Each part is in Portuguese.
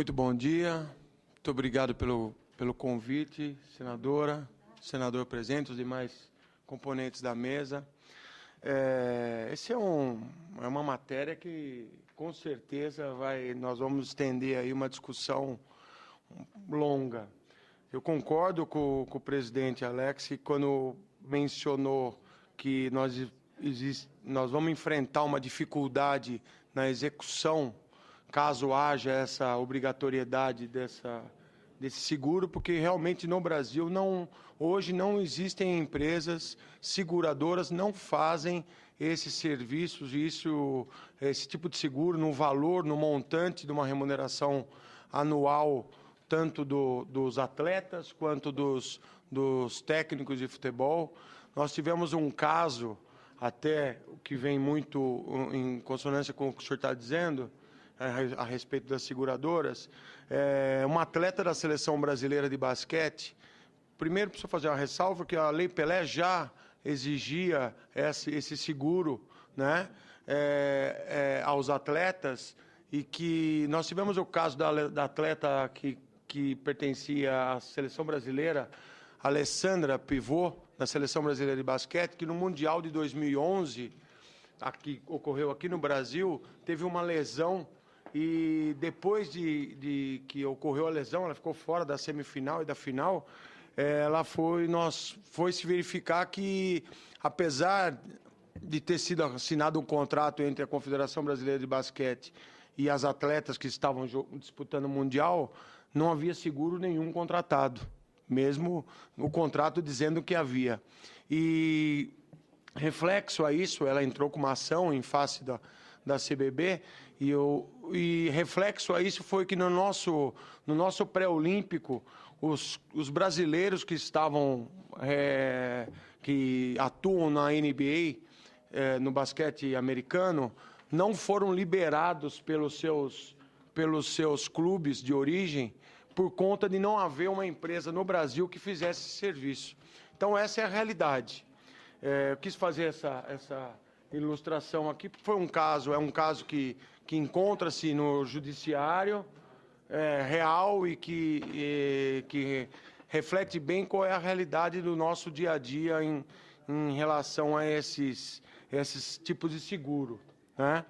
Muito bom dia, muito obrigado pelo convite, senadora, senador presente, os demais componentes da mesa. Esse é uma matéria que, com certeza, nós vamos estender aí uma discussão longa. Eu concordo com o presidente Alex quando mencionou que nós vamos enfrentar uma dificuldade na execução caso haja essa obrigatoriedade desse seguro, porque realmente no Brasil hoje não existem empresas seguradoras, não fazem esses serviços, esse tipo de seguro no valor, no montante de uma remuneração anual, tanto dos atletas quanto dos técnicos de futebol. Nós tivemos um caso, até que vem muito em consonância com o que o senhor está dizendo, a respeito das seguradoras, um atleta da Seleção Brasileira de Basquete. Primeiro, preciso fazer uma ressalva que a Lei Pelé já exigia esse seguro, né, aos atletas, e que nós tivemos o caso da atleta que pertencia à Seleção Brasileira, Alessandra Pivot, da Seleção Brasileira de Basquete, que no Mundial de 2011, que ocorreu aqui no Brasil, teve uma lesão. E depois de que ocorreu a lesão, ela ficou fora da semifinal e da final, foi se verificar que, apesar de ter sido assinado um contrato entre a Confederação Brasileira de Basquete e as atletas que estavam disputando o Mundial, não havia seguro nenhum contratado, mesmo o contrato dizendo que havia. E, reflexo a isso, ela entrou com uma ação em face da CBB, e reflexo a isso foi que no nosso pré-olímpico, os brasileiros que atuam na NBA, no basquete americano, não foram liberados pelos seus clubes de origem por conta de não haver uma empresa no Brasil que fizesse esse serviço. Então, essa é a realidade. Eu quis fazer essa ilustração aqui, porque é um caso que encontra-se no judiciário real e que reflete bem qual é a realidade do nosso dia a dia em relação a esses tipos de seguro, né?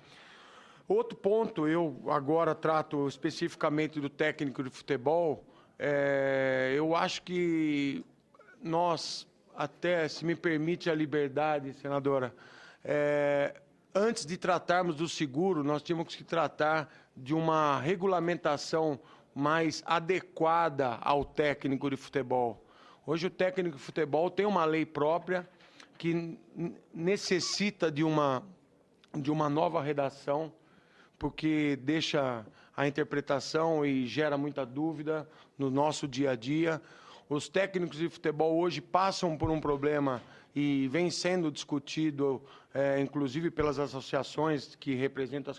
Outro ponto, eu agora trato especificamente do técnico de futebol, eu acho que nós, até, se me permite a liberdade, senadora, antes de tratarmos do seguro, nós tínhamos que tratar de uma regulamentação mais adequada ao técnico de futebol. Hoje o técnico de futebol tem uma lei própria que necessita de uma nova redação, porque deixa a interpretação e gera muita dúvida no nosso dia a dia. Os técnicos de futebol hoje passam por um problema e vem sendo discutido, inclusive pelas associações que representam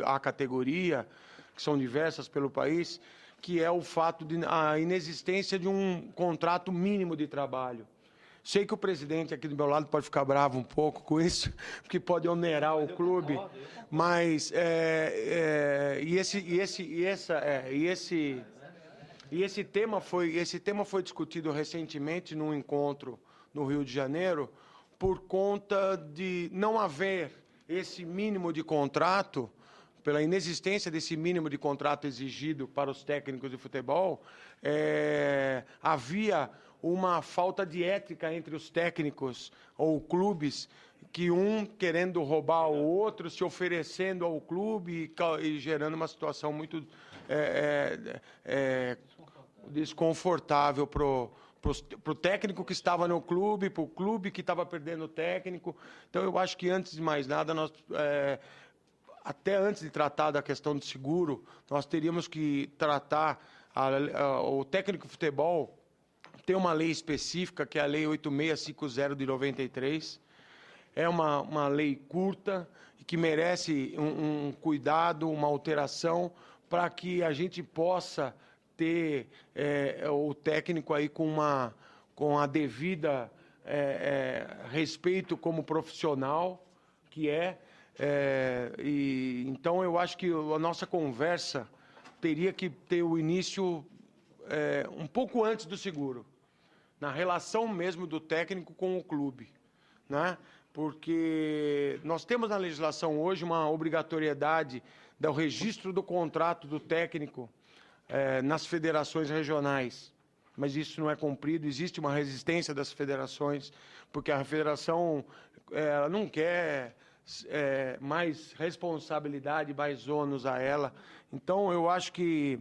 a categoria, que são diversas pelo país, que é o fato de a inexistência de um contrato mínimo de trabalho. Sei que o presidente aqui do meu lado pode ficar bravo um pouco com isso, porque pode onerar o clube, mas esse tema foi discutido recentemente num encontro no Rio de Janeiro, por conta de não haver esse mínimo de contrato, pela inexistência desse mínimo de contrato exigido para os técnicos de futebol, havia uma falta de ética entre os técnicos ou clubes, que um querendo roubar o outro, se oferecendo ao clube e gerando uma situação muito desconfortável para o técnico que estava no clube, para o clube que estava perdendo o técnico. Então, eu acho que, antes de mais nada, até antes de tratar da questão do seguro, nós teríamos que tratar o técnico de futebol. Tem uma lei específica, que é a Lei 8650 de 93. É uma lei curta e que merece um cuidado, uma alteração, para que a gente possa ter o técnico aí com a devida respeito como profissional, que então eu acho que a nossa conversa teria que ter o início um pouco antes do seguro, na relação mesmo do técnico com o clube, né? Porque nós temos na legislação hoje uma obrigatoriedade do registro do contrato do técnico nas federações regionais, mas isso não é cumprido, existe uma resistência das federações, porque a federação ela não quer mais responsabilidade, mais ônus a ela. Então, eu acho que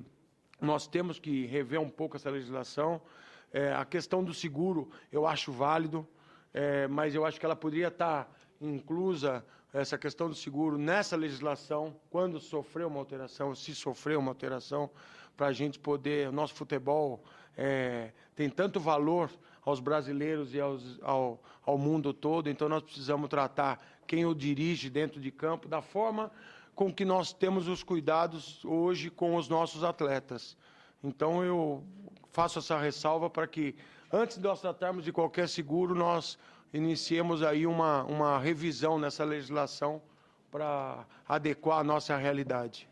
nós temos que rever um pouco essa legislação. A questão do seguro, eu acho válido, mas eu acho que ela poderia estar inclusa, essa questão do seguro, nessa legislação, quando sofrer uma alteração, se sofrer uma alteração, para a gente poder... O nosso futebol tem tanto valor aos brasileiros e ao mundo todo, então nós precisamos tratar quem o dirige dentro de campo da forma com que nós temos os cuidados hoje com os nossos atletas. Então, eu faço essa ressalva para que, antes de nós tratarmos de qualquer seguro, nós iniciemos aí uma revisão nessa legislação para adequar a nossa realidade.